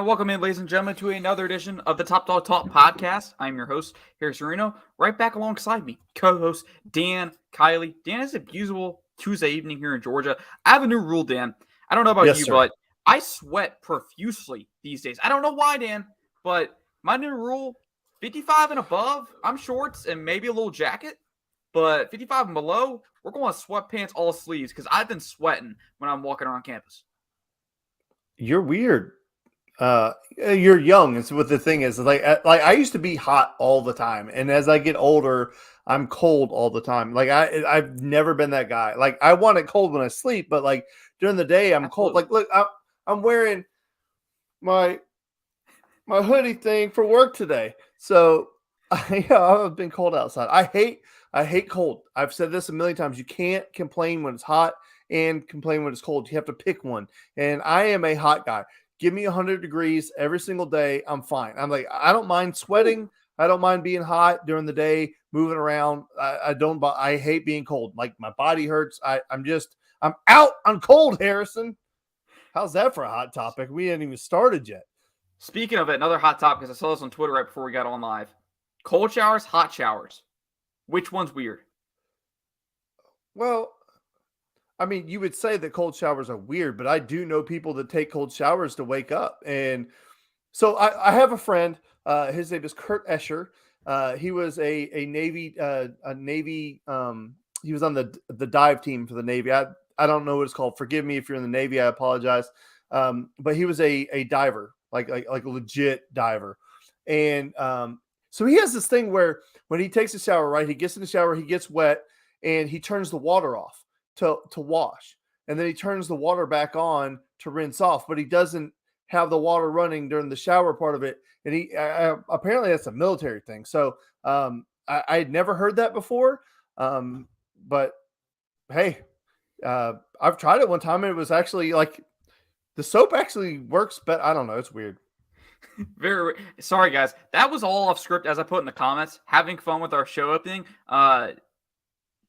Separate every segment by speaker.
Speaker 1: welcome in, ladies and gentlemen, to another edition of the Top Dog Talk podcast. I'm your host, Reno. Right back alongside me, co-host Dan Kiley. Dan, it's a beautiful Tuesday evening here in Georgia. I have a new rule, Dan. I don't know about you,
Speaker 2: sir.
Speaker 1: but I sweat profusely these days. I don't know why, Dan, but my new rule, 55 and above, I'm shorts and maybe a little jacket. But 55 and below, we're going sweatpants, all sleeves, because I've been sweating when I'm walking around campus.
Speaker 2: You're weird. You're young, and so what the thing is like I used to be hot all the time, and as I get older, I'm cold all the time. Like I've never been that guy. Like I want it cold when I sleep, but like during the day, I'm cold. Like look, I'm wearing my hoodie thing for work today, so I've been cold outside. I hate cold. I've said this a million times. You can't complain when it's hot and complain when it's cold. You have to pick one. And I am a hot guy. Give me 100 degrees every single day. I'm fine. I'm like, I don't mind sweating. I don't mind being hot during the day, moving around. I hate being cold. Like my body hurts. I'm out on cold, Harrison. How's that for a hot topic? We hadn't even started yet.
Speaker 1: Speaking of it, another hot topic, because I saw this on Twitter right before we got on live. Cold showers, hot showers. Which one's weird?
Speaker 2: Well, I mean, you would say that cold showers are weird, but I do know people that take cold showers to wake up. And so I have a friend. His name is Kurt Escher. He was a Navy. He was on the dive team for the Navy. I don't know what it's called. Forgive me if you're in the Navy. I apologize. But he was a diver, like a legit diver. And so he has this thing where when he takes a shower, right, he gets in the shower, he gets wet, and he turns the water off to wash. And then he turns the water back on to rinse off, but he doesn't have the water running during the shower part of it. And he apparently that's a military thing. So I had never heard that before. But hey, I've tried it one time and it was actually like the soap actually works, but I don't know. It's weird.
Speaker 1: Very sorry, guys. That was all off script, as I put in the comments. Having fun with our show opening.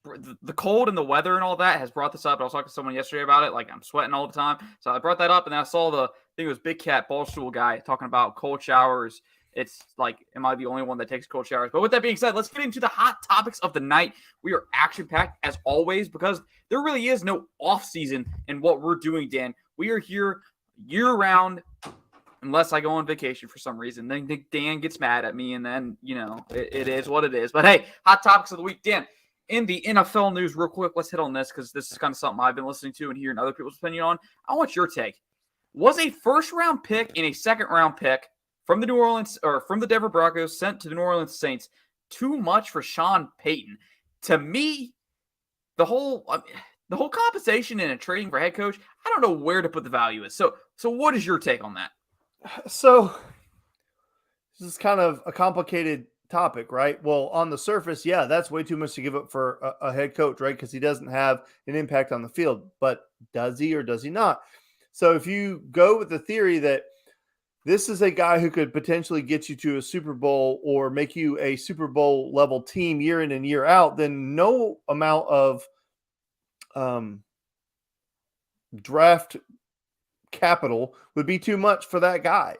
Speaker 1: The cold and the weather and all that has brought this up. I was talking to someone yesterday about it. Like I'm sweating all the time, so I brought that up, and then I saw I think it was Big Cat Ballstool guy talking about cold showers. It's like, am I the only one that takes cold showers? But with that being said, let's get into the hot topics of the night. We are action packed as always because there really is no off season in what we're doing, Dan. We are here year round. Unless I go on vacation for some reason, then Dan gets mad at me, and then, it is what it is. But hey, hot topics of the week, Dan. In the NFL news, real quick, let's hit on this because this is kind of something I've been listening to and hearing other people's opinion on. I want your take. Was a first-round pick and a second-round pick from the Denver Broncos sent to the New Orleans Saints too much for Sean Payton? To me, the whole compensation in a trading for head coach, I don't know where to put the value is. So what is your take on that?
Speaker 2: So this is kind of a complicated topic, right? Well, on the surface, yeah, that's way too much to give up for a head coach, right? Because he doesn't have an impact on the field. But does he or does he not? So if you go with the theory that this is a guy who could potentially get you to a Super Bowl or make you a Super Bowl level team year in and year out, then no amount of draft capital would be too much for that guy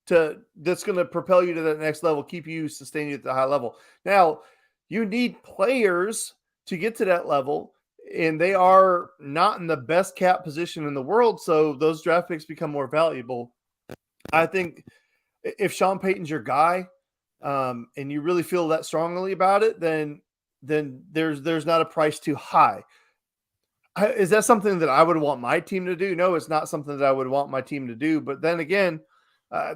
Speaker 2: that's going to propel you to that next level, keep you sustained at the high level. Now, you need players to get to that level, and they are not in the best cap position in the world, so those draft picks become more valuable. I think if Sean Payton's your guy, and you really feel that strongly about it, then there's not a price too high. Is that something that I would want my team to do? No, it's not something that I would want my team to do. But then again,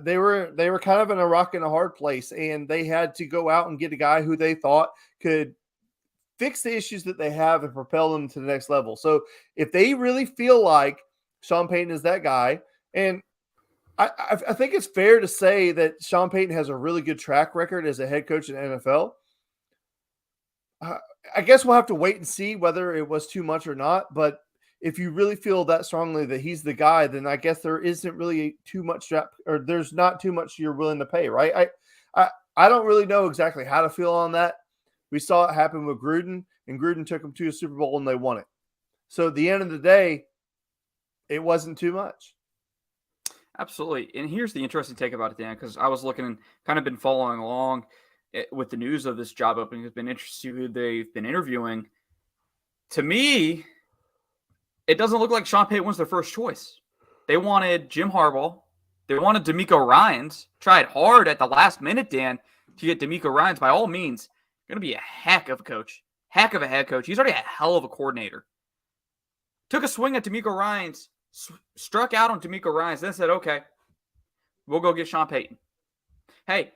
Speaker 2: they were kind of in a rock and a hard place, and they had to go out and get a guy who they thought could fix the issues that they have and propel them to the next level. So if they really feel like Sean Payton is that guy, and I think it's fair to say that Sean Payton has a really good track record as a head coach in the NFL. I guess we'll have to wait and see whether it was too much or not. But if you really feel that strongly that he's the guy, then I guess there isn't really too much or there's not too much you're willing to pay, right? I don't really know exactly how to feel on that. We saw it happen with Gruden, and Gruden took them to a Super Bowl and they won it. So at the end of the day, it wasn't too much.
Speaker 1: Absolutely. And here's the interesting take about it, Dan, because I was looking and kind of been following along with the news of this job opening. Has been interested who they've been interviewing. To me, it doesn't look like Sean Payton was their first choice. They wanted Jim Harbaugh. They wanted D'Amico Ryans. Tried hard at the last minute, Dan, to get D'Amico Ryans. By all means, going to be a heck of a coach. Heck of a head coach. He's already a hell of a coordinator. Took a swing at D'Amico Ryans, struck out on D'Amico Ryans, then said, okay, we'll go get Sean Payton. Hey,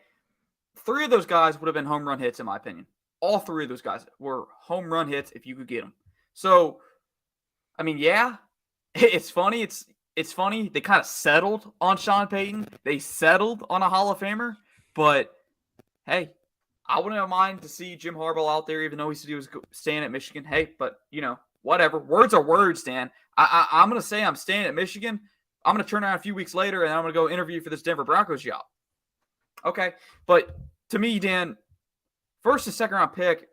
Speaker 1: 3 of those guys would have been home run hits, in my opinion. All 3 of those guys were home run hits if you could get them. So, I mean, yeah, it's funny. It's funny. They kind of settled on Sean Payton. They settled on a Hall of Famer. But, hey, I wouldn't have mind to see Jim Harbaugh out there, even though he said he was staying at Michigan. Hey, but, whatever. Words are words, Dan. I'm going to say I'm staying at Michigan. I'm going to turn around a few weeks later, and I'm going to go interview for this Denver Broncos job. Okay? But to me, Dan, first and second round pick,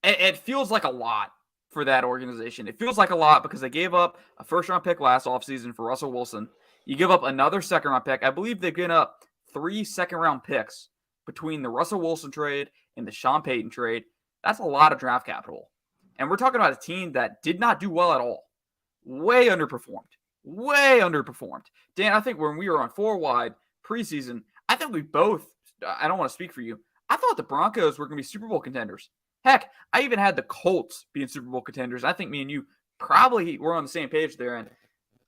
Speaker 1: it feels like a lot for that organization. It feels like a lot because they gave up a first round pick last offseason for Russell Wilson. You give up another second round pick. I believe they've given up 3 second round picks between the Russell Wilson trade and the Sean Payton trade. That's a lot of draft capital. And we're talking about a team that did not do well at all. Way underperformed. Dan, I think when we were on 4 wide preseason, I think we both, I don't want to speak for you, I thought the Broncos were going to be Super Bowl contenders. Heck, I even had the Colts being Super Bowl contenders. I think me and you probably were on the same page there and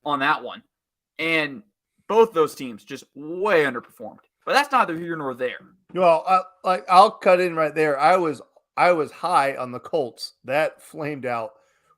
Speaker 1: on that one. And both those teams just way underperformed. But that's neither here nor there.
Speaker 2: Well, I'll cut in right there. I was high on the Colts. That flamed out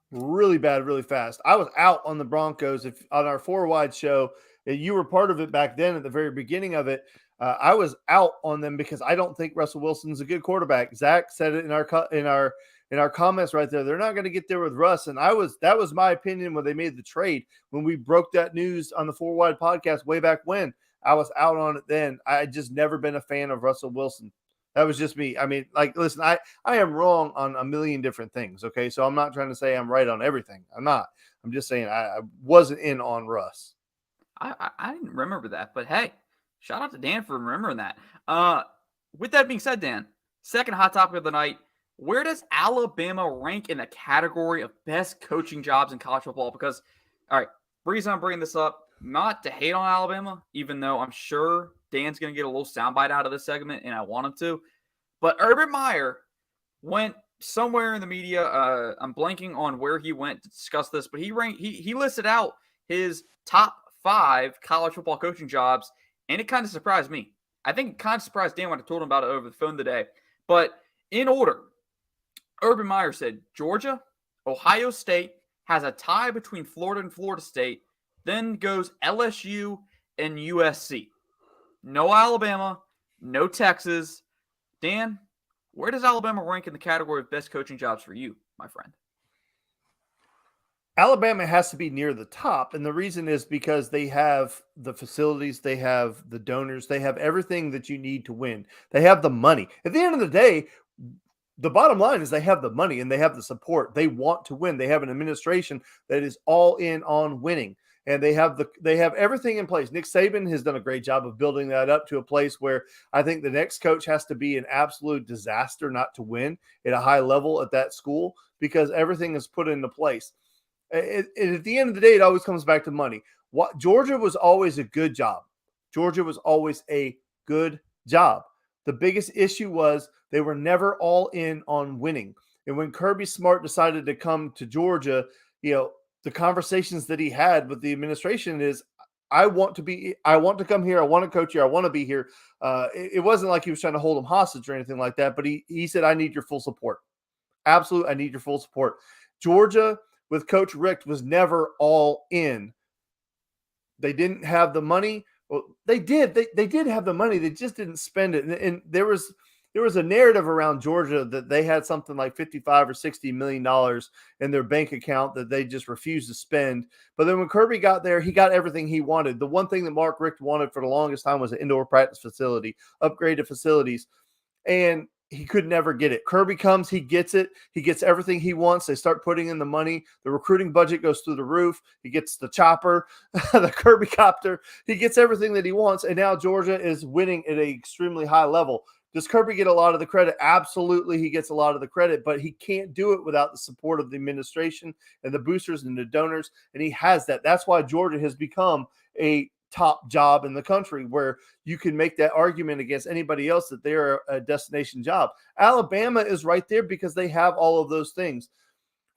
Speaker 2: really bad, really fast. I was out on the Broncos. If on our 4 wide show, you were part of it back then at the very beginning of it. I was out on them because I don't think Russell Wilson's a good quarterback. Zach said it in our comments right there. They're not going to get there with Russ, and that was my opinion when they made the trade. When we broke that news on the 4 Wide podcast way back when, I was out on it then. I had just never been a fan of Russell Wilson. That was just me. I mean, listen, I am wrong on a million different things. Okay, so I'm not trying to say I'm right on everything. I'm not. I'm just saying I wasn't in on Russ.
Speaker 1: I didn't remember that, but hey. Shout out to Dan for remembering that. With that being said, Dan, second hot topic of the night, where does Alabama rank in the category of best coaching jobs in college football? Because, all right, the reason I'm bringing this up, not to hate on Alabama, even though I'm sure Dan's going to get a little soundbite out of this segment, and I want him to. But Urban Meyer went somewhere in the media. I'm blanking on where he went to discuss this, but he listed out his top 5 college football coaching jobs. And it kind of surprised me. I think it kind of surprised Dan when I told him about it over the phone today. But in order, Urban Meyer said Georgia, Ohio State has a tie between Florida and Florida State. Then goes LSU and USC. No Alabama, no Texas. Dan, where does Alabama rank in the category of best coaching jobs for you, my friend?
Speaker 2: Alabama has to be near the top, and the reason is because they have the facilities, they have the donors, they have everything that you need to win. They have the money. At the end of the day, the bottom line is they have the money and they have the support. They want to win. They have an administration that is all in on winning, and they have everything in place. Nick Saban has done a great job of building that up to a place where I think the next coach has to be an absolute disaster not to win at a high level at that school, because everything is put into place. At the end of the day, it always comes back to money. Georgia was always a good job. Georgia was always a good job. The biggest issue was they were never all in on winning. And when Kirby Smart decided to come to Georgia, the conversations that he had with the administration is, I want to come here. I want to coach here. I want to be here. It wasn't like he was trying to hold them hostage or anything like that, but he said, I need your full support. Absolutely, I need your full support. Georgia with Coach Richt was never all in. They didn't have the money. Well, they did. They did have the money. They just didn't spend it. And there was a narrative around Georgia that they had something like $55 or $60 million in their bank account that they just refused to spend. But then when Kirby got there, he got everything he wanted. The one thing that Mark Richt wanted for the longest time was an indoor practice facility, upgraded facilities. And he could never get it. Kirby comes, he gets it. He gets everything he wants. They start putting in the money. The recruiting budget goes through the roof. He gets the chopper, the Kirby copter. He gets everything that he wants. And now Georgia is winning at an extremely high level. Does Kirby get a lot of the credit? Absolutely, he gets a lot of the credit, but he can't do it without the support of the administration and the boosters and the donors. And he has that. That's why Georgia has become a top job in the country, where you can make that argument against anybody else that they're a destination job. Alabama is right there because they have all of those things.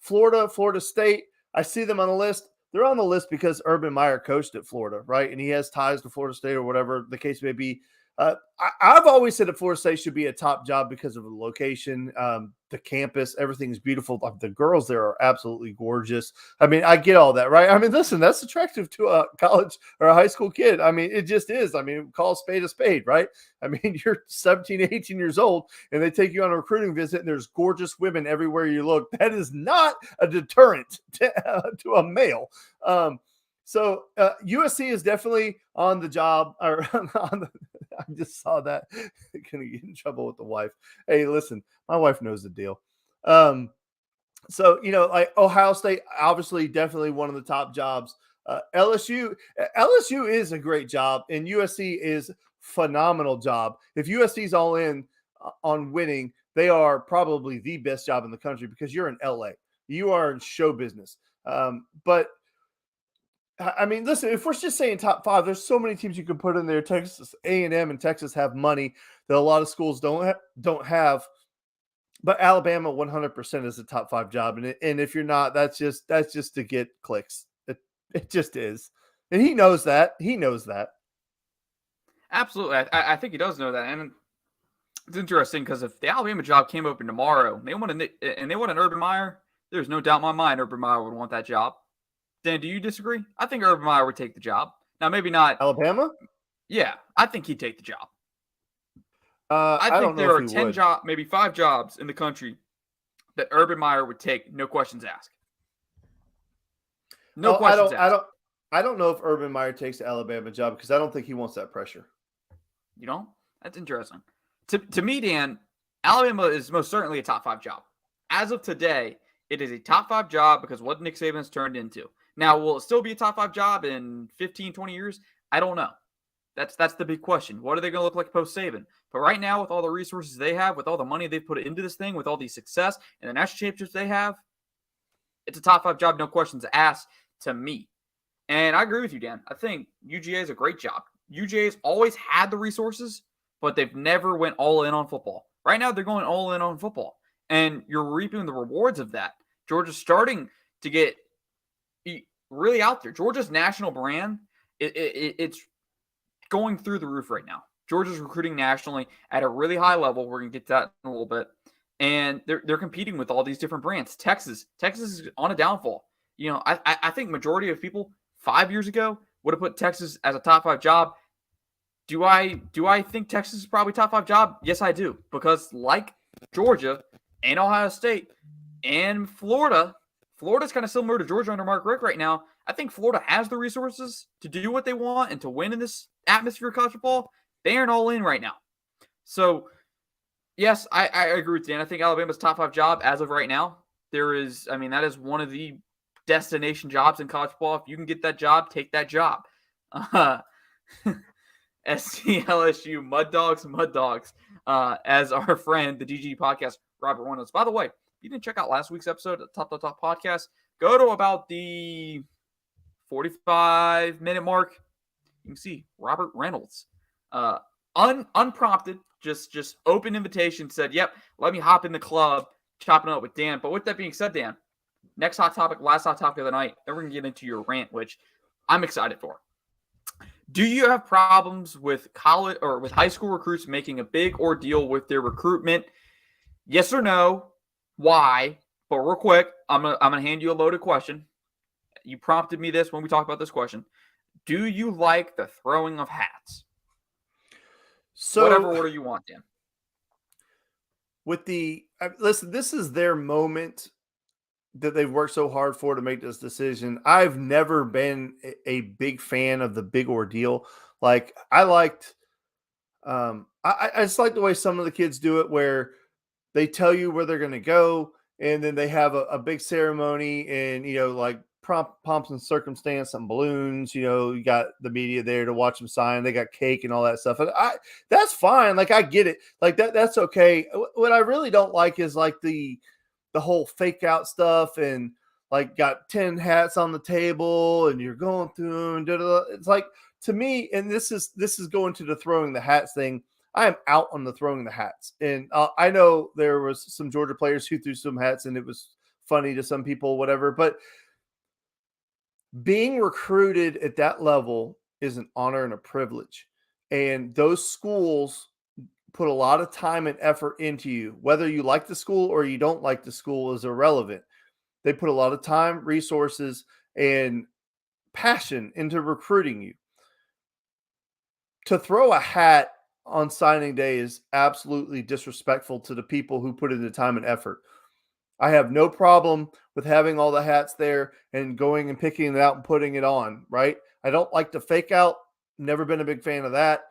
Speaker 2: Florida State, I see them on the list. They're on the list because Urban Meyer coached at Florida, right? And he has ties to Florida State or whatever the case may be. I've always said that Florida State should be a top job because of the location, the campus, everything's beautiful. The girls there are absolutely gorgeous. I mean, I get all that, right? I mean, listen, that's attractive to a college or a high school kid. I mean, it just is. I mean, call a spade, right? I mean, you're 17, 18 years old and they take you on a recruiting visit and there's gorgeous women everywhere you look. That is not a deterrent to a male. So USC is definitely on the job, or on the, I just saw that. Gonna get in trouble with the wife. Hey, listen, my wife knows the deal. So like Ohio State, obviously, definitely one of the top jobs. LSU is a great job, and USC is phenomenal job. If USC's all in on winning, they are probably the best job in the country because you're in LA. You are in show business. But I mean, listen, if we're just saying top five, there's so many teams you can put in there. Texas A&M and Texas have money that a lot of schools don't have. But Alabama 100% is a top five job. And if you're not, that's just to get clicks. It just is. And he knows that.
Speaker 1: Absolutely. I think he does know that. And it's interesting because if the Alabama job came open tomorrow and they want an Urban Meyer, there's no doubt in my mind Urban Meyer would want that job. Dan, do you disagree? I think Urban Meyer would take the job. Now, maybe not
Speaker 2: Alabama.
Speaker 1: Yeah, I think he'd take the job.
Speaker 2: I
Speaker 1: think there are 10 jobs, maybe 5 jobs in the country that Urban Meyer would take, no questions asked. No questions asked.
Speaker 2: I don't know if Urban Meyer takes the Alabama job because I don't think he wants that pressure.
Speaker 1: You know, that's interesting. To me, Dan, Alabama is most certainly a top 5 job. As of today, it is a top 5 job because what Nick Saban has turned into. Now, will it still be a top 5 job in 15, 20 years? I don't know. That's the big question. What are they going to look like post Saban? But right now, with all the resources they have, with all the money they've put into this thing, with all the success and the national championships they have, it's a top 5 job, no questions asked to me. And I agree with you, Dan. I think UGA is a great job. UGA's always had the resources, but they've never went all in on football. Right now, they're going all in on football. And you're reaping the rewards of that. Georgia's starting to get really out there. Georgia's national brand, it's going through the roof right now. Georgia's recruiting nationally at a really high level. We're going to get to that in a little bit. And they're competing with all these different brands. Texas is on a downfall. You know, I think majority of people 5 years ago would have put Texas as a top 5 job. Do I think Texas is probably top 5 job? Yes, I do. Because like Georgia and Ohio State and Florida's kind of similar to Georgia under Mark Richt right now. I think Florida has the resources to do what they want and to win in this atmosphere of college football. They aren't all in right now. So, yes, I agree with Dan. I think Alabama's top 5 job as of right now. That is one of the destination jobs in college football. If you can get that job, take that job. SCLSU, Mud Dogs, as our friend, the DG podcast, Robert Reynolds. By the way, if you didn't check out last week's episode of the Top podcast, go to about the 45-minute mark. You can see Robert Reynolds, unprompted, just open invitation, said, yep, let me hop in the club, chopping up with Dan. But with that being said, Dan, next hot topic, last hot topic of the night, then we're going to get into your rant, which I'm excited for. Do you have problems with college or with high school recruits making a big ordeal with their recruitment? Yes or no? Why? But real quick, I'm gonna hand you a loaded question. You prompted me this when we talked about this question. Do you like the throwing of hats? So whatever order you want, Dan.
Speaker 2: Listen, this is their moment that they've worked so hard for to make this decision. I've never been a big fan of the big ordeal. Like I just like the way some of the kids do it, where they tell you where they're going to go, and then they have a big ceremony, and like pomps and circumstance, some balloons. You got the media there to watch them sign. They got cake and all that stuff, and that's fine. Like, I get it. Like, that's okay. What I really don't like is like the whole fake out stuff, and like got 10 hats on the table and you're going through them. It's like, to me, and this is going to the throwing the hats thing. I am out on the throwing the hats. And I know there was some Georgia players who threw some hats and it was funny to some people, whatever, but being recruited at that level is an honor and a privilege. And those schools put a lot of time and effort into you. Whether you like the school or you don't like the school is irrelevant. They put a lot of time, resources, and passion into recruiting you. To throw a hat on signing day is absolutely disrespectful to the people who put in the time and effort. I have no problem with having all the hats there and going and picking it out and putting it on, right? I don't like to fake out. Never been a big fan of that.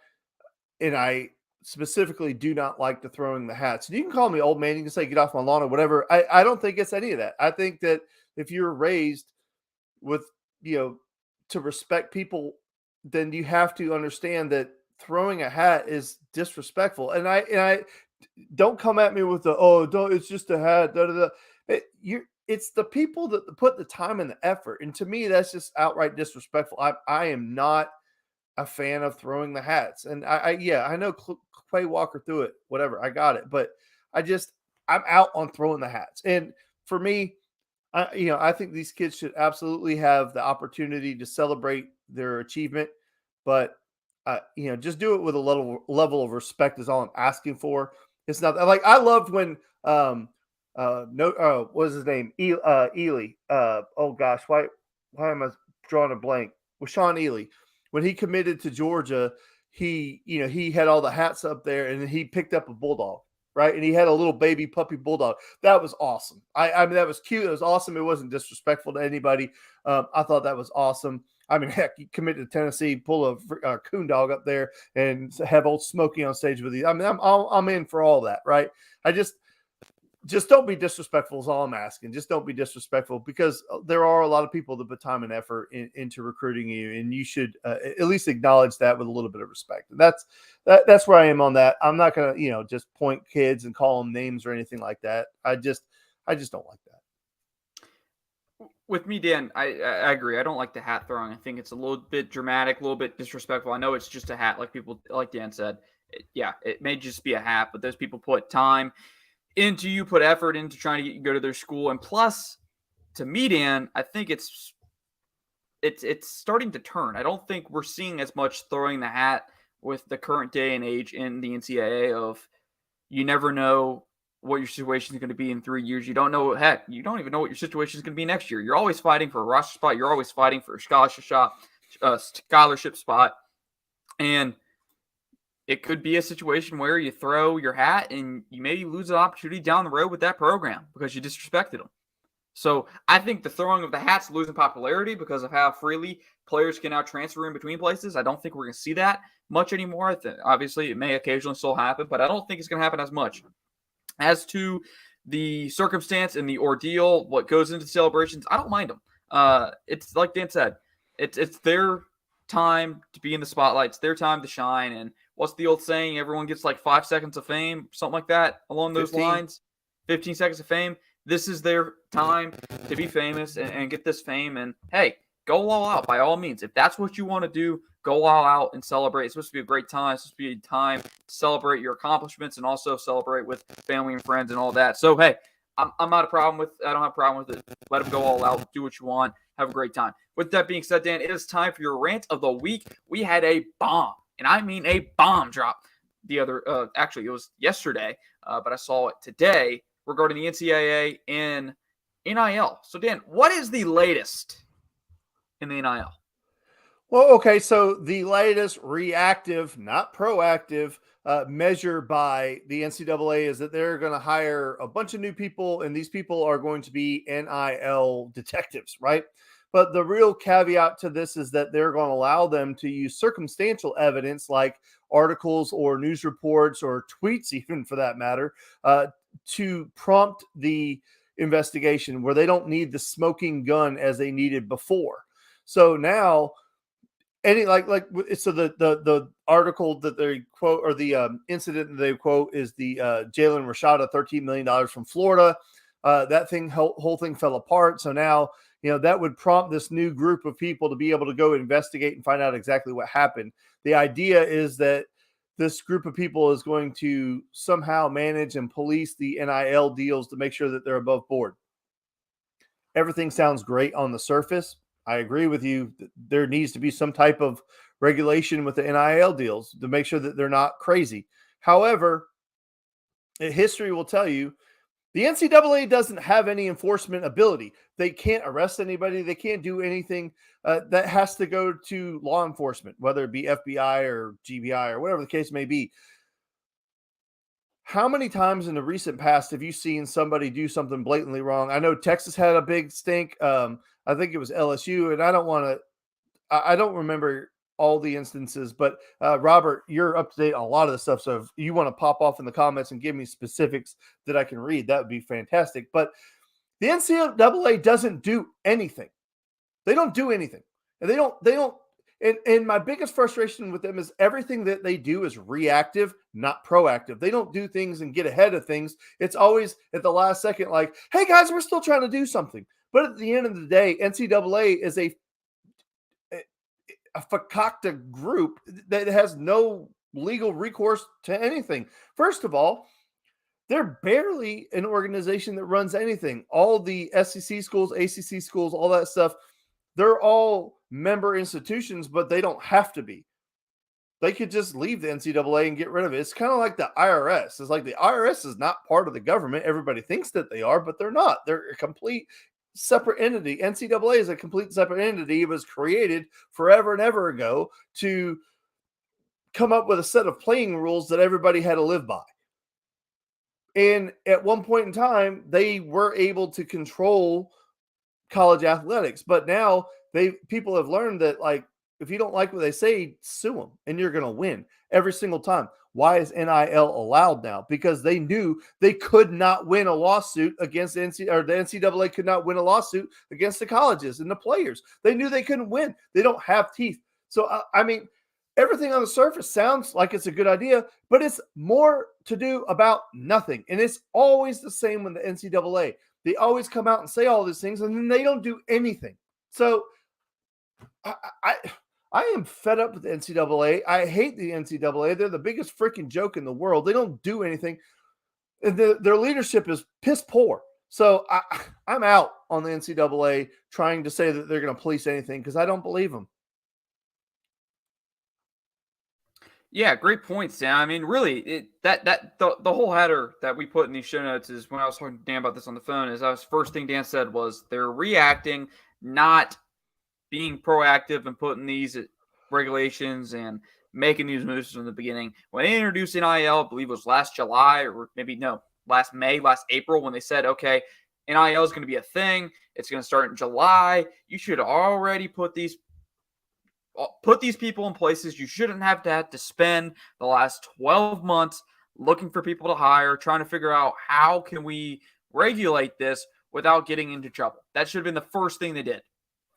Speaker 2: And I specifically do not like the throwing the hats. And you can call me old man. You can say, get off my lawn or whatever. I don't think it's any of that. I think that if you're raised with, to respect people, then you have to understand that throwing a hat is disrespectful. And I don't come at me with don't, it's just a hat. Da, da, da. It's the people that put the time and the effort. And to me, that's just outright disrespectful. I am not a fan of throwing the hats. And I know Clay Walker threw it, whatever. I got it. But I'm out on throwing the hats. And for me, I think these kids should absolutely have the opportunity to celebrate their achievement, but just do it with a level of respect is all I'm asking for. It's not like I loved when what was his name? Ely. Oh gosh, why am I drawing a blank? With Sean Ely, when he committed to Georgia, he had all the hats up there, and he picked up a bulldog. Right. And he had a little baby puppy bulldog. That was awesome. I mean, that was cute. It was awesome. It wasn't disrespectful to anybody. I thought that was awesome. I mean, heck, you committed to Tennessee, pull a coon dog up there and have old Smokey on stage with you. I mean, I'm in for all that. Right. I just don't be disrespectful is all I'm asking. Just don't be disrespectful, because there are a lot of people that put time and effort into recruiting you, and you should at least acknowledge that with a little bit of respect. And that's where I am on that. I'm not going to, just point kids and call them names or anything like that. I just don't like that.
Speaker 1: With me, Dan, I agree. I don't like the hat throwing. I think it's a little bit dramatic, a little bit disrespectful. I know it's just a hat, like Dan said. It may just be a hat, but those people put time into you, put effort into trying to get you to go to their school. And plus, to me, Dan, I think it's starting to turn. I don't think we're seeing as much throwing the hat with the current day and age in the NCAA of, you never know what your situation is going to be in 3 years. You don't know, heck, you don't even know what your situation is going to be next year. You're always fighting for a roster spot. You're always fighting for a scholarship spot. And it could be a situation where you throw your hat and you maybe lose an opportunity down the road with that program because you disrespected them. So I think the throwing of the hat's losing popularity because of how freely players can now transfer in between places. I don't think we're going to see that much anymore. Obviously, it may occasionally still happen, but I don't think it's going to happen as much. As to the circumstance and the ordeal, what goes into celebrations, I don't mind them. It's like Dan said, it's their time to be in the spotlight. It's their time to shine. And what's the old saying? Everyone gets like 5 seconds of fame, something like that along those
Speaker 2: 15.
Speaker 1: lines. 15 seconds of fame. This is their time to be famous and get this fame. And hey, go all out by all means. If that's what you want to do, go all out and celebrate. It's supposed to be a great time. It's supposed to be a time to celebrate your accomplishments and also celebrate with family and friends and all that. So, hey, I'm not a problem with I don't have a problem with it. Let them go all out. Do what you want. Have a great time. With that being said, Dan, it is time for your rant of the week. We had a bomb, and I mean a bomb drop actually, it was yesterday, but I saw it today regarding the NCAA and NIL. So, Dan, what is the latest in the NIL?
Speaker 2: Well, okay, so the latest reactive, not proactive, measure by the NCAA is that they're going to hire a bunch of new people, and these people are going to be NIL detectives, right? But the real caveat to this is that they're going to allow them to use circumstantial evidence like articles or news reports or tweets, even for that matter, to prompt the investigation where they don't need the smoking gun as they needed before. So now any so the article that they quote, or the incident that they quote, is the Jalen Rashada $13 million from Florida. That whole thing fell apart. So now, that would prompt this new group of people to be able to go investigate and find out exactly what happened. The idea is that this group of people is going to somehow manage and police the NIL deals to make sure that they're above board. Everything sounds great on the surface. I agree with you. There needs to be some type of regulation with the NIL deals to make sure that they're not crazy. However, history will tell you the NCAA doesn't have any enforcement ability. They can't arrest anybody. They can't do anything. That has to go to law enforcement, whether it be FBI or GBI or whatever the case may be. How many times in the recent past have you seen somebody do something blatantly wrong? I know Texas had a big stink. I think it was LSU, and I don't remember all the instances, but Robert, you're up to date on a lot of the stuff. So if you want to pop off in the comments and give me specifics that I can read, that would be fantastic. But the NCAA doesn't do anything. They don't do anything. And they don't. And my biggest frustration with them is everything that they do is reactive, not proactive. They don't do things and get ahead of things. It's always at the last second, like, hey guys, we're still trying to do something. But at the end of the day, NCAA is a fakakta group that has no legal recourse to anything. First of all, they're barely an organization that runs anything. All the SEC schools, ACC schools, all that stuff, they're all member institutions, but they don't have to be. They could just leave the NCAA and get rid of it. It's kind of like the IRS. It's like the IRS is not part of the government. Everybody thinks that they are, but they're not. They're a complete separate entity. NCAA is a complete separate entity. It was created forever and ever ago to come up with a set of playing rules that everybody had to live by. And at one point in time, they were able to control college athletics, but now people have learned that, like, if you don't like what they say, sue them and you're going to win every single time. Why is NIL allowed now? Because they knew they could not win a lawsuit against the NCAA could not win a lawsuit against the colleges and the players. They knew they couldn't win. They don't have teeth. So, I mean, everything on the surface sounds like it's a good idea, but it's more to do about nothing. And it's always the same with the NCAA. They always come out and say all these things, and then they don't do anything. So I am fed up with the NCAA. I hate the NCAA. They're the biggest freaking joke in the world. They don't do anything. And their leadership is piss poor. So I'm out on the NCAA trying to say that they're going to police anything because I don't believe them.
Speaker 1: Yeah, great points, Dan. I mean, really, the whole header that we put in these show notes is when I was talking to Dan about this on the phone. Is first thing Dan said was they're reacting, not being proactive and putting these regulations and making these moves from the beginning. When they introduced NIL, I believe it was last July or last May, last April, when they said, okay, NIL is going to be a thing. It's going to start in July. You should already put these people in places. You shouldn't have to spend the last 12 months looking for people to hire, trying to figure out how can we regulate this without getting into trouble. That should have been the first thing they did.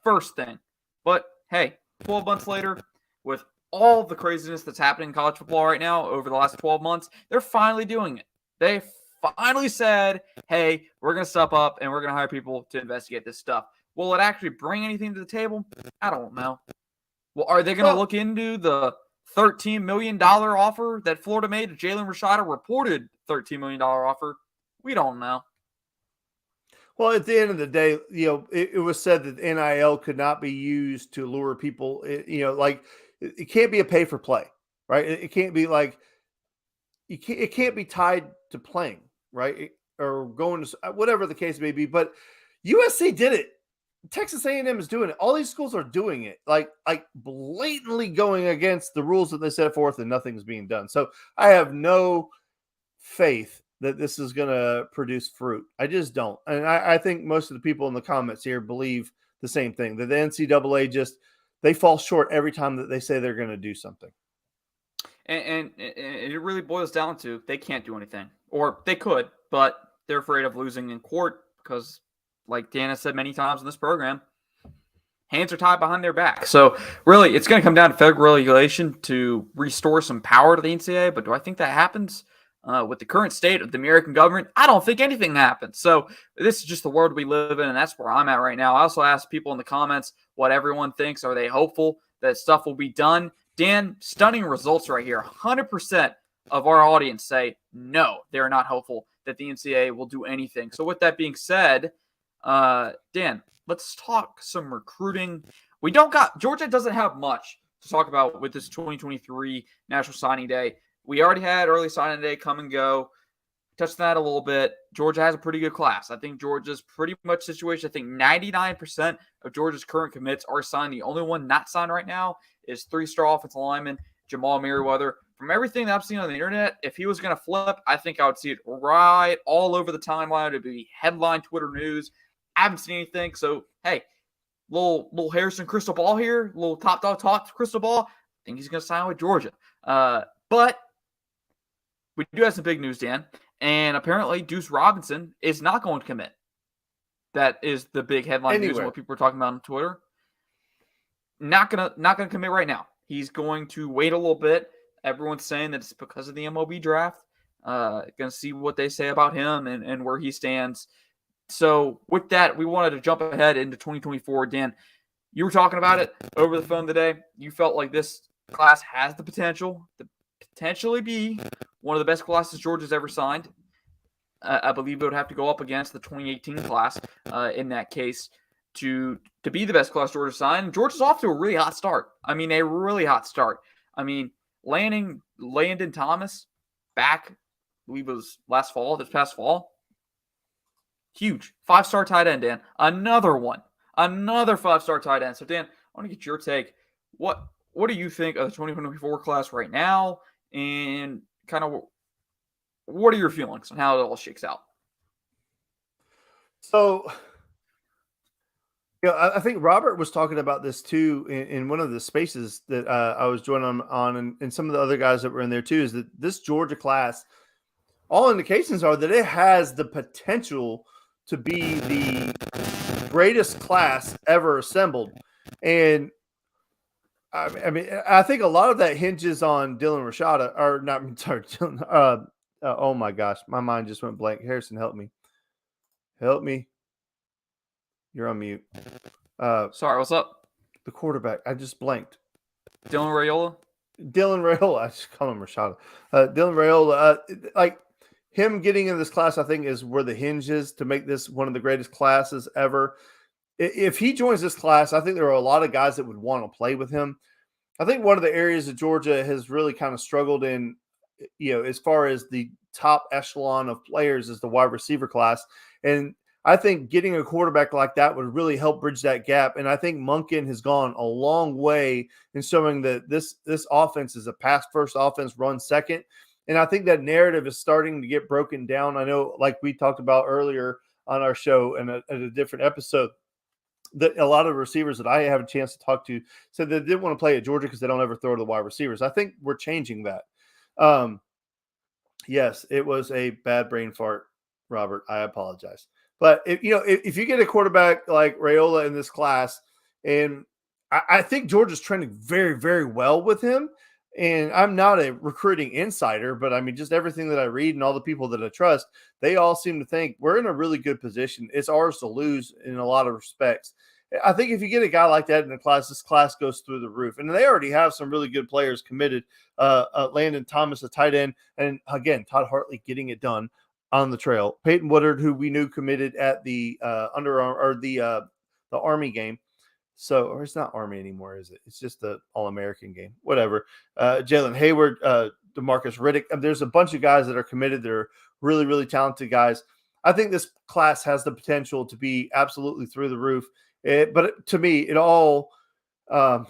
Speaker 1: First thing. But hey, 12 months later, with all the craziness that's happening in college football right now over the last 12 months, they're finally doing it. They finally said, hey, we're going to step up and we're going to hire people to investigate this stuff. Will it actually bring anything to the table? I don't know. Well, are they going to look into the $13 million offer that Florida made to Jalen Rashada? Reported $13 million offer. We don't know.
Speaker 2: Well, at the end of the day, it was said that NIL could not be used to lure people. It can't be a pay for play, right? It can't be like it can't be tied to playing, right? Or going to whatever the case may be. But USC did it. Texas A&M is doing it. All these schools are doing it, like blatantly going against the rules that they set forth, and nothing's being done. So I have no faith that this is going to produce fruit. I just don't. And I think most of the people in the comments here believe the same thing, that the NCAA they fall short every time that they say they're going to do something.
Speaker 1: And it really boils down to they can't do anything. Or they could, but they're afraid of losing in court because, like Dan has said many times in this program, hands are tied behind their back. So really, it's going to come down to federal regulation to restore some power to the NCAA. But do I think that happens with the current state of the American government? I don't think anything happens. So this is just the world we live in, and that's where I'm at right now. I also asked people in the comments what everyone thinks. Are they hopeful that stuff will be done? Dan, stunning results right here. 100% of our audience say no, they're not hopeful that the NCAA will do anything. So with that being said, Dan, let's talk some recruiting. Georgia doesn't have much to talk about with this 2023 National Signing Day. We already had early signing day come and go. Touched that a little bit. Georgia has a pretty good class. I think Georgia's pretty much situation. I think 99% of Georgia's current commits are signed. The only one not signed right now is 3-star offensive lineman Jamal Merriweather. From everything that I've seen on the internet, if he was going to flip, I think I would see it right all over the timeline. It would be headline Twitter news. I haven't seen anything. So, hey, little Harrison crystal ball here, little top dog talk crystal ball. I think he's going to sign with Georgia. But we do have some big news, Dan. And apparently Deuce Robinson is not going to commit. That is the big headline news and what people are talking about on Twitter. Not gonna commit right now. He's going to wait a little bit. Everyone's saying that it's because of the MLB draft. Gonna see what they say about him and where he stands. So with that, we wanted to jump ahead into 2024. Dan, you were talking about it over the phone today. You felt like this class has the potential to potentially be one of the best classes Georgia's ever signed. I believe it would have to go up against the 2018 class in that case to be the best class Georgia signed. Georgia's off to a really hot start. I mean, a really hot start. I mean, landing Landon Thomas back, I believe it was this past fall. Huge. 5-star tight end, Dan. Another one. Another 5-star tight end. So, Dan, I want to get your take. What do you think of the 2024 class right now? And kind of what are your feelings on how it all shakes out?
Speaker 2: So, I think Robert was talking about this too in one of the spaces that I was joining on and some of the other guys that were in there too, is that this Georgia class, all indications are that it has the potential to be the greatest class ever assembled. And I mean, I think a lot of that hinges on Dylan Rashada, or not, sorry, Dylan, oh my gosh, my mind just went blank. Harrison, help me. Help me. You're on mute.
Speaker 1: Sorry, what's up?
Speaker 2: The quarterback. I just blanked.
Speaker 1: Dylan Raiola?
Speaker 2: Dylan Raiola. I just call him Rashada. Dylan Raiola. Like him getting in this class, I think, is where the hinge is to make this one of the greatest classes ever. If he joins this class, I think there are a lot of guys that would want to play with him. I think one of the areas that Georgia has really kind of struggled in, as far as the top echelon of players, is the wide receiver class. And I think getting a quarterback like that would really help bridge that gap. And I think Monken has gone a long way in showing that this offense is a pass-first offense, run second. And I think that narrative is starting to get broken down. I know, like we talked about earlier on our show and at a different episode, that a lot of receivers that I have a chance to talk to said they didn't want to play at Georgia because they don't ever throw to the wide receivers. I think we're changing that. Yes, it was a bad brain fart, Robert. I apologize. But if you get a quarterback like Raiola in this class, and I think Georgia's trending very, very well with him. And I'm not a recruiting insider, but I mean, just everything that I read and all the people that I trust, they all seem to think we're in a really good position. It's ours to lose in a lot of respects. I think if you get a guy like that in the class, this class goes through the roof. And they already have some really good players committed. Landon Thomas, a tight end, and again, Todd Hartley getting it done on the trail. Peyton Woodard, who we knew committed at the the Army game. So, or it's not Army anymore, is it? It's just the All-American game. Whatever. Jalen Hayward, DeMarcus Riddick. There's a bunch of guys that are committed. They're really, really talented guys. I think this class has the potential to be absolutely through the roof. But to me, it all I'm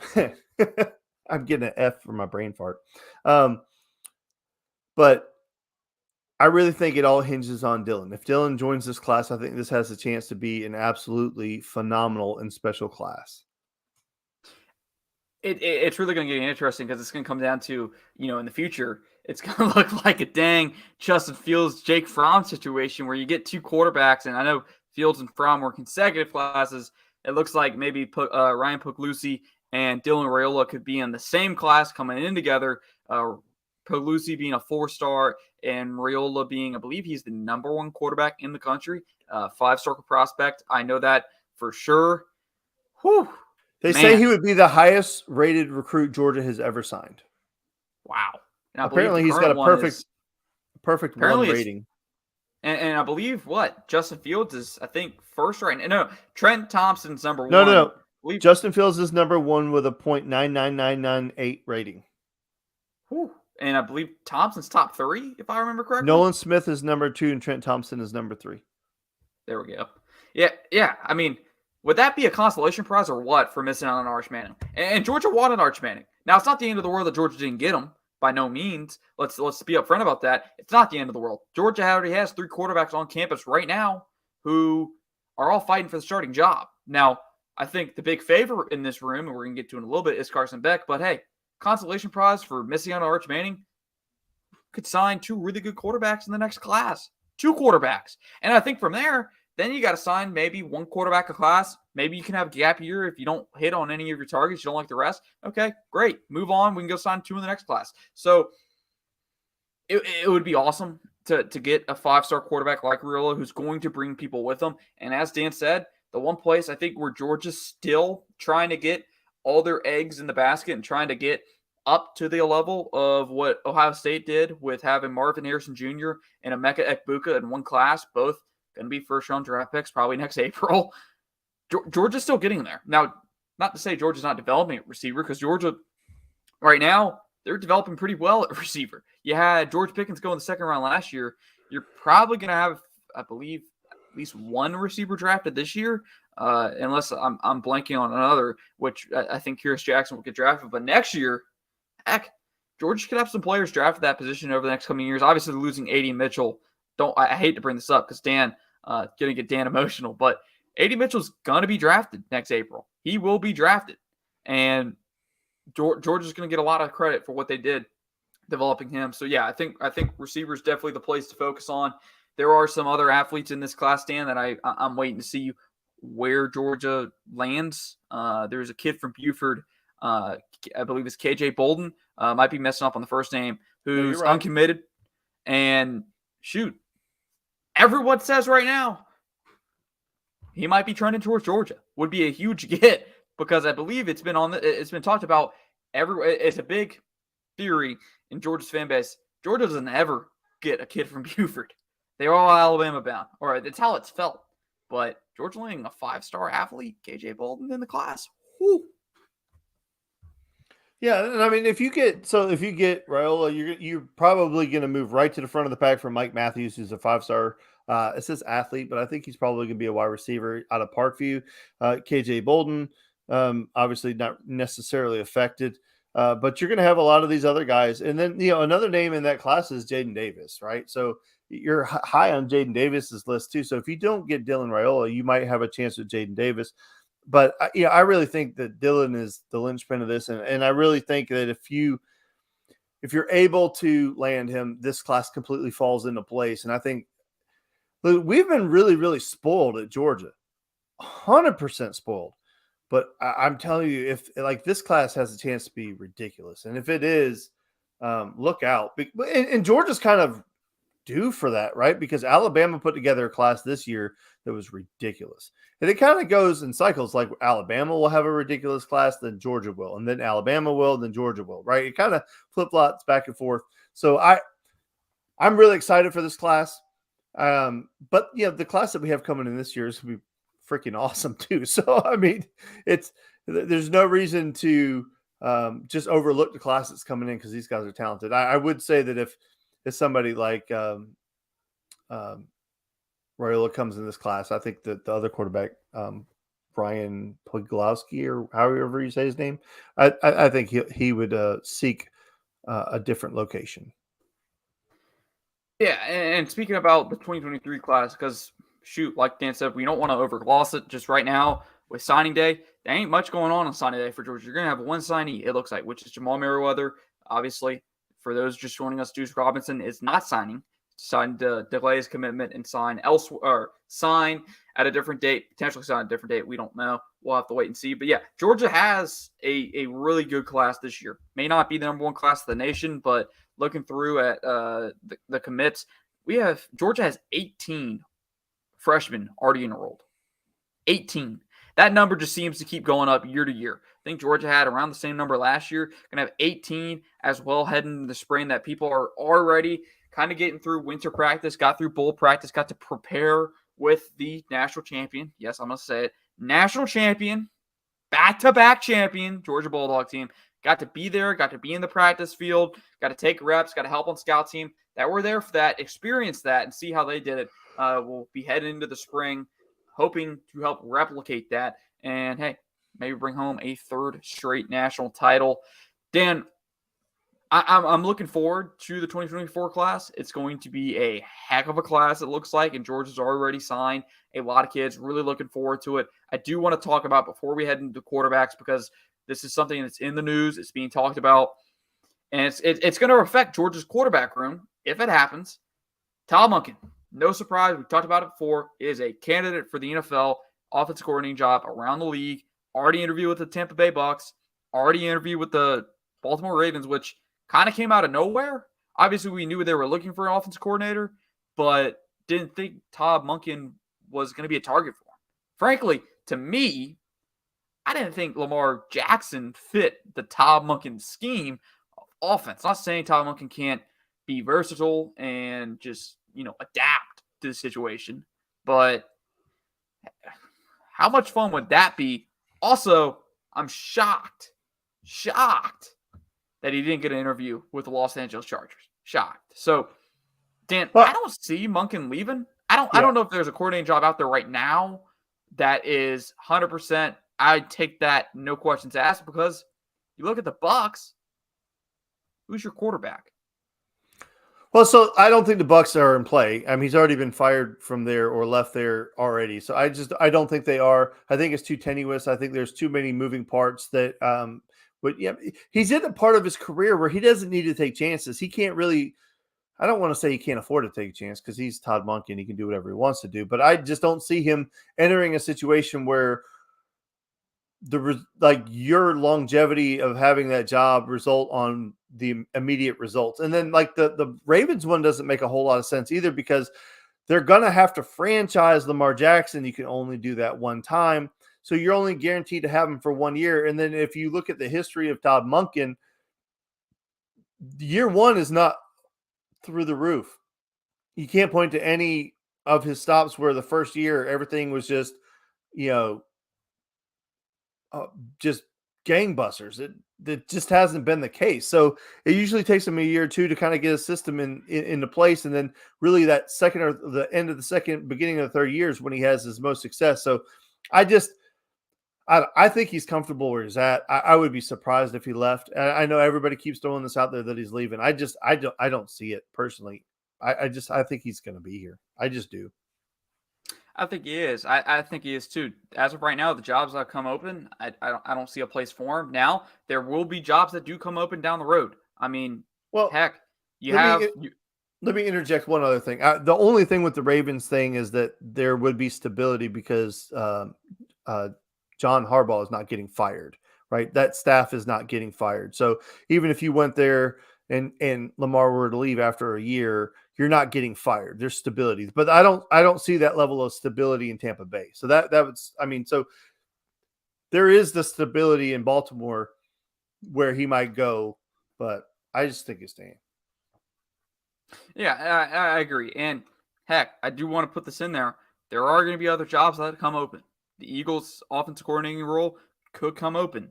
Speaker 2: getting an F for my brain fart. But I really think it all hinges on Dylan. If Dylan joins this class, I think this has a chance to be an absolutely phenomenal and special class.
Speaker 1: It's really going to get interesting because it's going to come down to, in the future, it's going to look like a dang Justin Fields, Jake Fromm situation where you get two quarterbacks. And I know Fields and Fromm were consecutive classes. It looks like maybe Ryan Puglisi and Dylan Raiola could be in the same class coming in together. Puglisi being a 4-star and Raiola being, I believe he's the number 1 quarterback in the country, 5-star prospect. I know that for sure. Whew,
Speaker 2: they say he would be the highest rated recruit Georgia has ever signed.
Speaker 1: Wow. And
Speaker 2: apparently he's got a perfect 1 rating.
Speaker 1: And I believe Justin Fields is, I think, first right now. No, Trent Thompson's number 1.
Speaker 2: No. Justin Fields is number 1 with a .99998 rating.
Speaker 1: Whew. And I believe Thompson's top 3, if I remember correctly.
Speaker 2: Nolan Smith is number 2 and Trent Thompson is number 3.
Speaker 1: There we go. Yeah. I mean, would that be a consolation prize or what for missing out on Arch Manning? And Georgia wanted Arch Manning. Now, it's not the end of the world that Georgia didn't get him. By no means. Let's be upfront about that. It's not the end of the world. Georgia already has 3 quarterbacks on campus right now who are all fighting for the starting job. Now, I think the big favorite in this room, and we're going to get to in a little bit, is Carson Beck. But hey, consolation prize for missing out on Arch Manning, could sign 2 really good quarterbacks in the next class. 2 quarterbacks. And I think from there, then you got to sign maybe 1 quarterback a class. Maybe you can have a gap year if you don't hit on any of your targets. You don't like the rest. Okay, great. Move on. We can go sign 2 in the next class. So it would be awesome to get a 5-star quarterback like Raiola who's going to bring people with him. And as Dan said, the one place I think where Georgia's still trying to get all their eggs in the basket and trying to get up to the level of what Ohio State did with having Marvin Harrison Jr. and Emeka Egbuka in 1 class, both going to be first-round draft picks probably next April. Georgia's still getting there. Now, not to say Georgia's not developing at receiver, because Georgia, right now, they're developing pretty well at receiver. You had George Pickens go in the 2nd round last year. You're probably going to have, I believe, at least 1 receiver drafted this year, unless I'm blanking on another, which I think Curious Jackson will get drafted. But next year, heck, Georgia could have some players drafted that position over the next coming years. Obviously, losing A.D. Mitchell. I hate to bring this up because Dan, going to get Dan emotional, but A.D. Mitchell's going to be drafted next April. He will be drafted. And Georgia's going to get a lot of credit for what they did developing him. So, yeah, I think receiver is definitely the place to focus on. There are some other athletes in this class, Dan, that I'm waiting to see where Georgia lands. There's a kid from Buford, I believe it's KJ Bolden, might be messing up on the first name, who's uncommitted. And, shoot, everyone says right now, he might be trending towards Georgia. Would be a huge get because I believe it's been talked about everywhere. It's a big theory in Georgia's fan base. Georgia doesn't ever get a kid from Buford. They're all Alabama bound, or it's how it's felt. But Georgia landing a 5-star athlete, KJ Bolden in the class. Whew.
Speaker 2: Yeah, and I mean, if you get Raiola, you're probably going to move right to the front of the pack for Mike Matthews, who's a 5-star. It says athlete, but I think he's probably going to be a wide receiver out of Parkview. KJ Bolden, obviously not necessarily affected, but you're going to have a lot of these other guys. And then, another name in that class is Jaden Davis, right? So you're high on Jaden Davis's list too. So if you don't get Dylan Raiola, you might have a chance with Jaden Davis. But I really think that Dylan is the linchpin of this, and I really think that if you're able to land him, this class completely falls into place. And I think we've been really, really spoiled at Georgia, 100% spoiled. But I'm telling you, if this class has a chance to be ridiculous, and if it is, look out. And Georgia's kind of due for that, right? Because Alabama put together a class this year that was ridiculous. And it kind of goes in cycles. Like Alabama will have a ridiculous class, then Georgia will, and then Alabama will, then Georgia will, right? It kind of flip-flops back and forth. So I'm really excited for this class. But the class that we have coming in this year is going to be freaking awesome too. So, I mean, there's no raison to just overlook the class that's coming in because these guys are talented. I would say that if somebody like Raiola comes in this class, I think that the other quarterback, Brian Puglowski, or however you say his name, I think he would seek a different location.
Speaker 1: Yeah, and speaking about the 2023 class, because shoot, like Dan said, we don't want to overgloss it just right now with signing day. There ain't much going on signing day for Georgia. You're going to have one signee, it looks like, which is Jamal Merriweather, obviously For those just joining us, Deuce Robinson is not signing. Signed to delay his commitment and sign elsewhere, or sign at a different date, potentially sign at a different date. We don't know. We'll have to wait and see. But yeah, Georgia has a really good class this year. May not be the number one class of the nation, but looking through at the commits, Georgia has 18 freshmen already enrolled. 18. That number just seems to keep going up year to year. I think Georgia had around the same number last year. Going to have 18 as well heading into the spring, that people are already kind of getting through winter practice, got through bowl practice, got to prepare with the national champion. Yes, I'm going to say it. National champion, back-to-back champion, Georgia Bulldog team. Got to be there, got to be in the practice field, got to take reps, got to help on scout team. That were there for that, experience that, and see how they did it. We'll be heading into the spring, hoping to help replicate that. And, hey, maybe bring home a third straight national title. Dan, I'm looking forward to the 2024 class. It's going to be a heck of a class, it looks like, and Georgia's already signed a lot of kids. Really looking forward to it. I do want to talk about, before we head into quarterbacks, because this is something that's in the news. It's being talked about, and it's going to affect Georgia's quarterback room if it happens. Todd Monken, no surprise, we've talked about it before, is a candidate for the NFL offensive coordinating job around the league. Already interviewed with the Tampa Bay Bucks. Already interviewed with the Baltimore Ravens, which kind of came out of nowhere. Obviously, we knew they were looking for an offensive coordinator, but didn't think Todd Monken was going to be a target for him. Frankly, to me, I didn't think Lamar Jackson fit the Todd Monken scheme of offense. Not saying Todd Monken can't be versatile and just, adapt to the situation, but how much fun would that be? Also, I'm shocked that he didn't get an interview with the Los Angeles Chargers. Shocked. So, Dan, I don't see Monken leaving. I don't know if there's a coordinating job out there right now that is 100%. I'd take that, no questions asked, because you look at the Bucks. Who's your quarterback?
Speaker 2: Well, so I don't think the Bucks are in play. I mean, he's already been fired from there or left there already. So I don't think they are. I think it's too tenuous. I think there's too many moving parts that but yeah, he's in a part of his career where he doesn't need to take chances. He can't really, I don't want to say he can't afford to take a chance because he's Todd Monken. He can do whatever he wants to do. But I just don't see him entering a situation where your longevity of having that job result on the immediate results. And then the Ravens one doesn't make a whole lot of sense either, because they're going to have to franchise Lamar Jackson. You can only do that one time. So you're only guaranteed to have him for 1 year. And then if you look at the history of Todd Monken, year one is not through the roof. You can't point to any of his stops where the first year everything was just, just gangbusters. It just hasn't been the case. So it usually takes him a year or two to kind of get a system into place. And then really that second or the end of the second, beginning of the third year is when he has his most success. So I think he's comfortable where he's at. I would be surprised if he left. I know everybody keeps throwing this out there that he's leaving. I don't see it personally. I think he's going to be here. I just do.
Speaker 1: I think he is. I think he is too. As of right now, the jobs that have come open, I don't see a place for him. Now, there will be jobs that do come open down the road. I mean, heck,
Speaker 2: let me interject one other thing. The only thing with the Ravens thing is that there would be stability because John Harbaugh is not getting fired, right? That staff is not getting fired. So even if you went there and Lamar were to leave after a year, you're not getting fired. There's stability, but I don't see that level of stability in Tampa Bay. So so there is the stability in Baltimore where he might go, but I just think he's staying.
Speaker 1: Yeah, I agree. And heck, I do want to put this in there. There are going to be other jobs that come open. The Eagles' offensive coordinating role could come open.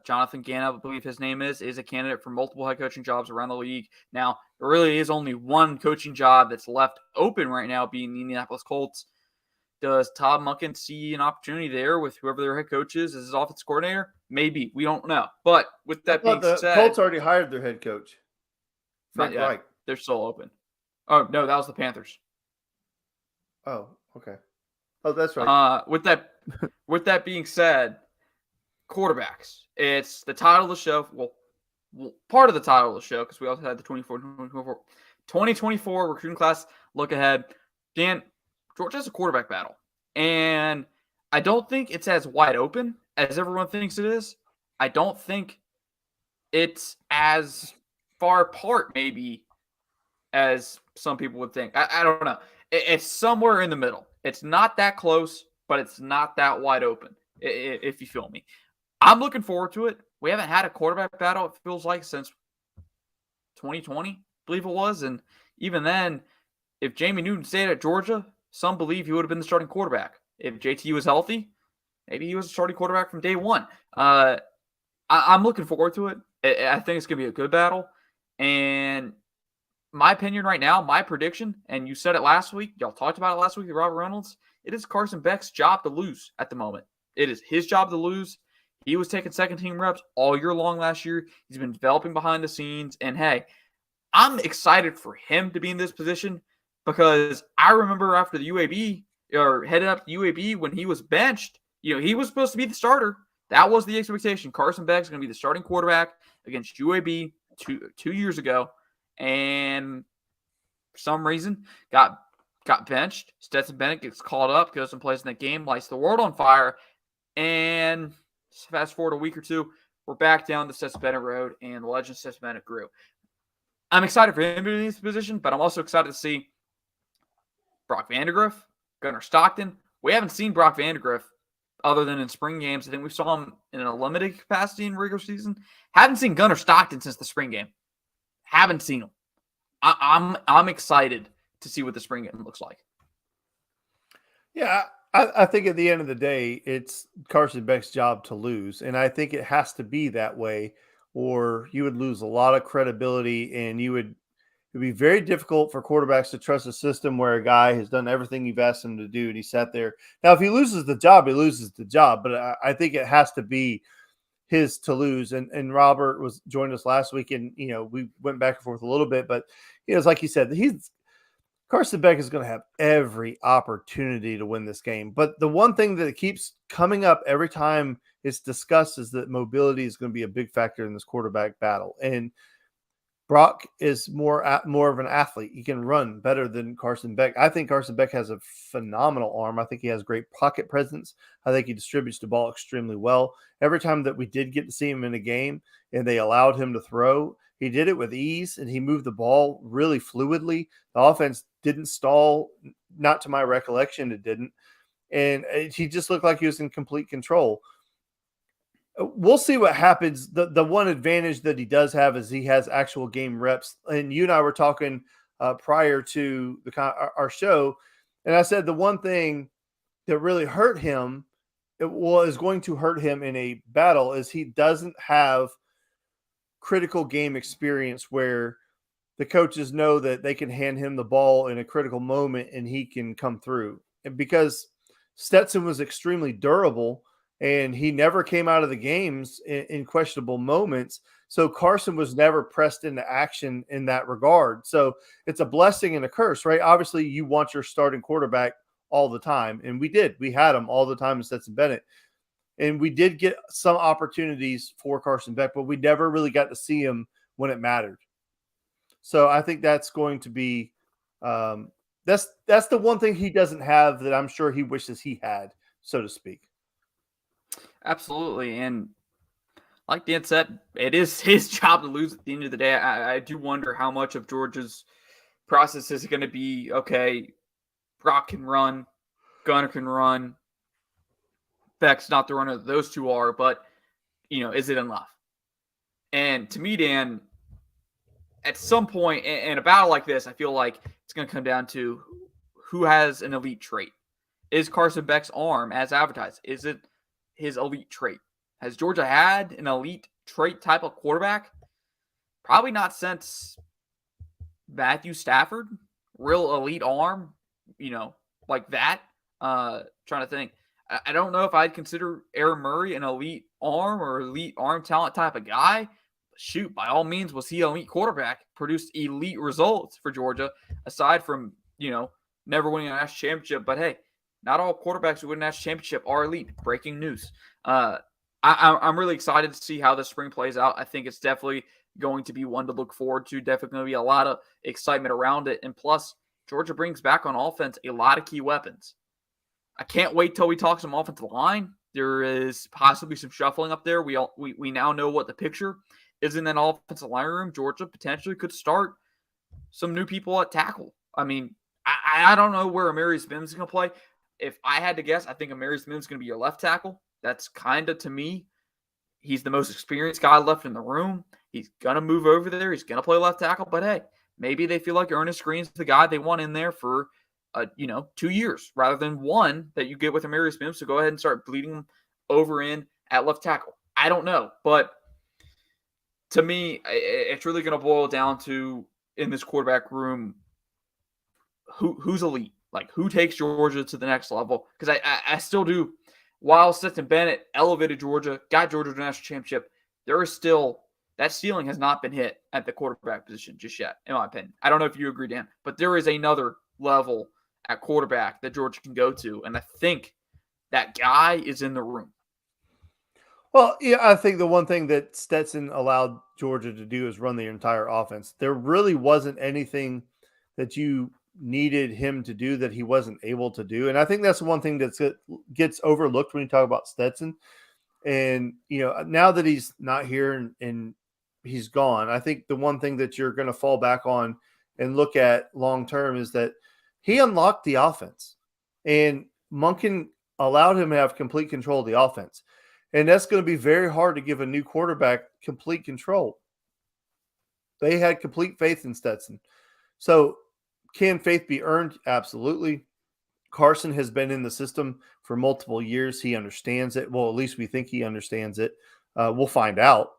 Speaker 1: Jonathan Gannon, I believe his name is a candidate for multiple head coaching jobs around the league. Now, there really is only one coaching job that's left open right now, being the Indianapolis Colts. Does Todd Monken see an opportunity there with whoever their head coach is as his offensive coordinator? Maybe. We don't know. But with that being said,
Speaker 2: the Colts already hired their head coach.
Speaker 1: Not yet. Right. They're still open. Oh, no, that was the Panthers.
Speaker 2: Oh, okay. Oh, that's right.
Speaker 1: With that being said, quarterbacks. It's the title of the show. Well, part of the title of the show, because we also had the 2024 recruiting class look ahead. Dan, Georgia has a quarterback battle, and I don't think it's as wide open as everyone thinks it is. I don't think it's as far apart, maybe, as some people would think. I don't know. It's somewhere in the middle. It's not that close, but it's not that wide open, if you feel me. I'm looking forward to it. We haven't had a quarterback battle, it feels like, since 2020, I believe it was. And even then, if Jamie Newton stayed at Georgia, some believe he would have been the starting quarterback. If JT was healthy, maybe he was the starting quarterback from day one. I'm looking forward to it. I think it's going to be a good battle. And my opinion right now, my prediction, and you said it last week, y'all talked about it last week with Robert Reynolds, it is Carson Beck's job to lose at the moment. It is his job to lose. He was taking second-team reps all year long last year. He's been developing behind the scenes. And, hey, I'm excited for him to be in this position because I remember after the UAB, or headed up to UAB when he was benched, he was supposed to be the starter. That was the expectation. Carson Beck's going to be the starting quarterback against UAB two years ago. And for some reason, got benched. Stetson Bennett gets called up, goes and plays in that game, lights the world on fire. And fast forward a week or two, we're back down the Stetson Bennett road, and the legend Stetson Bennett grew. I'm excited for him to be in this position, but I'm also excited to see Brock Vandagriff, Gunnar Stockton. We haven't seen Brock Vandagriff other than in spring games. I think we saw him in a limited capacity in regular season. Haven't seen Gunnar Stockton since the spring game. Haven't seen him. I'm excited to see what the spring game looks like.
Speaker 2: Yeah, I think at the end of the day, it's Carson Beck's job to lose. And I think it has to be that way, or you would lose a lot of credibility, and it'd be very difficult for quarterbacks to trust a system where a guy has done everything you've asked him to do and he sat there. Now, if he loses the job, he loses the job. But I think it has to be his to lose. And Robert joined us last week, and we went back and forth a little bit, but it's like he said, Carson Beck is going to have every opportunity to win this game. But the one thing that keeps coming up every time it's discussed is that mobility is going to be a big factor in this quarterback battle. And Brock is more of an athlete. He can run better than Carson Beck. I think Carson Beck has a phenomenal arm. I think he has great pocket presence. I think he distributes the ball extremely well. Every time that we did get to see him in a game and they allowed him to throw, he did it with ease, and he moved the ball really fluidly. The offense didn't stall, not to my recollection, it didn't. And he just looked like he was in complete control. We'll see what happens. The one advantage that he does have is he has actual game reps. And you and I were talking prior to our show, and I said the one thing that really hurt him, is going to hurt him in a battle, is he doesn't have critical game experience where the coaches know that they can hand him the ball in a critical moment and he can come through. And because Stetson was extremely durable and he never came out of the games in questionable moments, so Carson was never pressed into action in that regard. So it's a blessing and a curse, right? Obviously, you want your starting quarterback all the time, and we did. We had him all the time in Stetson Bennett. And we did get some opportunities for Carson Beck, but we never really got to see him when it mattered. So I think that's going to be that's the one thing he doesn't have that I'm sure he wishes he had, so to speak.
Speaker 1: Absolutely. And like Dan said, it is his job to lose at the end of the day. I do wonder how much of Georgia's process is going to be, okay, Brock can run, Gunner can run, Beck's not the runner, those two are, but, is it enough? And to me, Dan, at some point in a battle like this, I feel like it's going to come down to who has an elite trait. Is Carson Beck's arm as advertised? Is it his elite trait? Has Georgia had an elite trait type of quarterback? Probably not since Matthew Stafford. Real elite arm, like that. Trying to think. I don't know if I'd consider Aaron Murray an elite arm or elite arm talent type of guy. Shoot, by all means, was he an elite quarterback? Produced elite results for Georgia, aside from, never winning a national championship. But hey, not all quarterbacks who win a national championship are elite. Breaking news. I'm really excited to see how this spring plays out. I think it's definitely going to be one to look forward to. Definitely going to be a lot of excitement around it. And plus, Georgia brings back on offense a lot of key weapons. I can't wait till we talk some offensive line. There is possibly some shuffling up there. We now know what the picture is in that offensive line room. Georgia potentially could start some new people at tackle. I mean, I don't know where Amarius Mims is going to play. If I had to guess, I think Amarius Mims is going to be your left tackle. That's kind of, to me, he's the most experienced guy left in the room. He's going to move over there. He's going to play left tackle. But, hey, maybe they feel like Ernest Green's the guy they want in there for, 2 years rather than one that you get with Amarius Mims. So go ahead and start bleeding him over in at left tackle. I don't know. But to me, it's really going to boil down to, in this quarterback room, who's elite. Like, who takes Georgia to the next level? Because I still do. While Stetson Bennett elevated Georgia, got Georgia to the national championship, there is still – that ceiling has not been hit at the quarterback position just yet, in my opinion. I don't know if you agree, Dan, but there is another level at quarterback that Georgia can go to, and I think that guy is in the room.
Speaker 2: Well, yeah, I think the one thing that Stetson allowed Georgia to do is run the entire offense. There really wasn't anything that you needed him to do that he wasn't able to do. And I think that's one thing that gets overlooked when you talk about Stetson. And, now that he's not here and he's gone, I think the one thing that you're going to fall back on and look at long-term is that he unlocked the offense, and Monken allowed him to have complete control of the offense. And that's going to be very hard to give a new quarterback complete control. They had complete faith in Stetson. So can faith be earned? Absolutely. Carson has been in the system for multiple years. He understands it. Well, at least we think he understands it. We'll find out.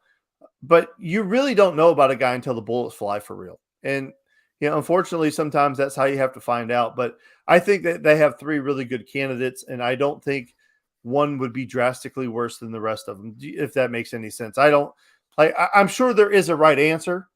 Speaker 2: But you really don't know about a guy until the bullets fly for real. And, unfortunately, sometimes that's how you have to find out. But I think that they have three really good candidates, and I don't think one would be drastically worse than the rest of them, if that makes any sense. I'm sure there is a right answer,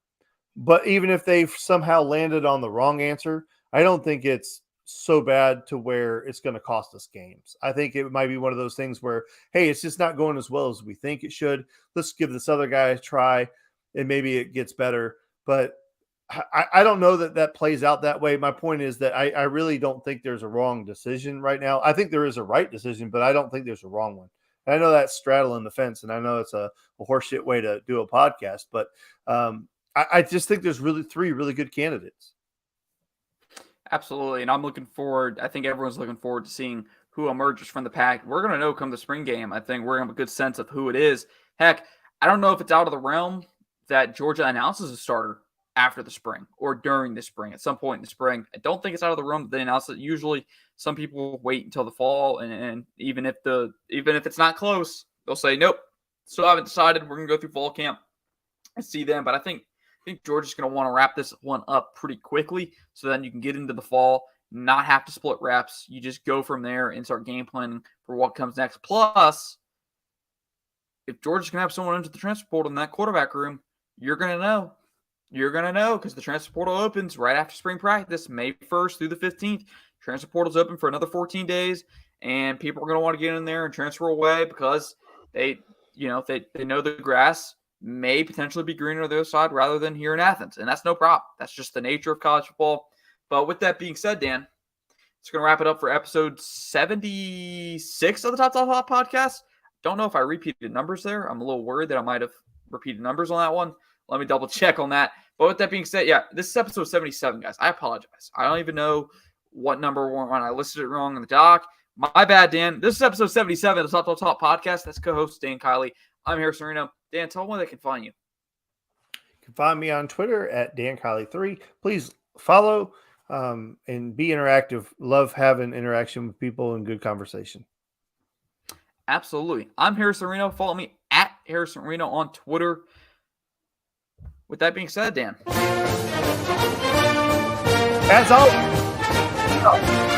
Speaker 2: but even if they've somehow landed on the wrong answer, I don't think it's so bad to where it's going to cost us games. I think it might be one of those things where, hey, it's just not going as well as we think it should. Let's give this other guy a try, and maybe it gets better. But I don't know that plays out that way. My point is that I really don't think there's a wrong decision right now. I think there is a right decision, but I don't think there's a wrong one. And I know that's straddling the fence, and I know it's a horseshit way to do a podcast, but I just think there's really three really good candidates.
Speaker 1: Absolutely, and I'm looking forward. I think everyone's looking forward to seeing who emerges from the pack. We're going to know come the spring game. I think we're going to have a good sense of who it is. Heck, I don't know if it's out of the realm that Georgia announces a starter after the spring or during the spring, at some point in the spring. I don't think it's out of the realm that they announce it. Usually some people wait until the fall, and even if it's not close, they'll say, nope, still haven't decided. We're going to go through fall camp and see them. But I think Georgia's going to want to wrap this one up pretty quickly so then you can get into the fall, not have to split reps. You just go from there and start game planning for what comes next. Plus, if Georgia's going to have someone into the transfer portal in that quarterback room, you're going to know. You're going to know because the transfer portal opens right after spring practice, May 1st through the 15th. Transfer portal's open for another 14 days, and people are going to want to get in there and transfer away because they know the grass may potentially be greener on the other side rather than here in Athens. And that's no problem. That's just the nature of college football. But with that being said, Dan, it's going to wrap it up for episode 76 of the Top podcast. Don't know if I repeated numbers there. I'm a little worried that I might have repeated numbers on that one. Let me double check on that. But with that being said, yeah, this is episode 77, guys. I apologize. I don't even know what number one. I listed it wrong in the doc. My bad, Dan. This is episode 77 of the Top podcast. That's co-host Dan Kiley. I'm Harrison Reno. Dan, tell them where they can find you.
Speaker 2: You can find me on Twitter at DanKiley3. Please follow and be interactive. Love having interaction with people and good conversation.
Speaker 1: Absolutely. I'm Harrison Reno. Follow me at Harrison Reno on Twitter. With that being said, Dan.
Speaker 2: As always.